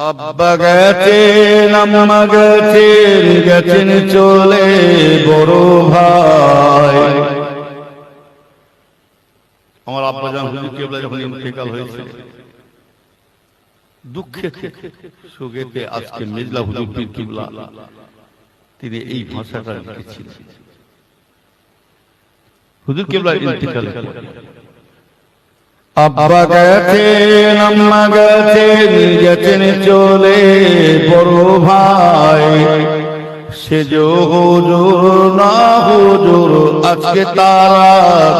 আব্বা গেছেন আম্মা গেছেন গেছেন চলে বড় ভাই। আমার আব্বা জান হুজুর কেবলা যখন ইন্তেকাল হয়েছে দুঃখে সুখেতে আজকে মিজলা হুজুর পীর কিবলা তিনি এই ভাষাটা লিখেছিলেন। হুজুর কেবলা ইন্তেকাল আব্বা গেছেন আম্মা গেছেন গেছেন চলে বড় ভাই। সে যে হুজুর না হুজুর আজকে তারা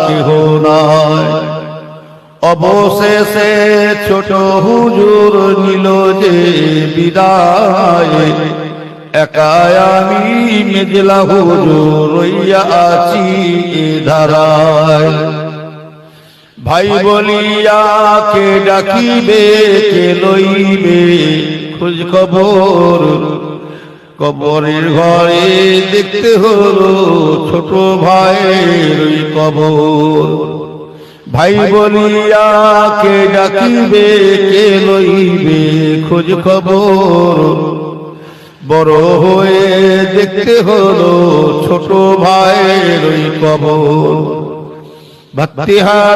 কেহ নাই। অবশেষে ছোট হুজুর নিল যে বিদায়। একাই আমি মেজলা হুজুর রইয়া আছি এ ধারায়। ভাই বলিয়া কে ডাকিবে কে লইবে খোঁজ খবর। কবরের ঘরে দেখতে হলো ছোট ভাইয়ের ওই কবর। ভাই বলিয়া কে ডাকিবে কে লইবে খোঁজ খবর। বড় হয়ে দেখতে হলো ছোট ভাইয়ের ওই কবর। ভক্তিহারা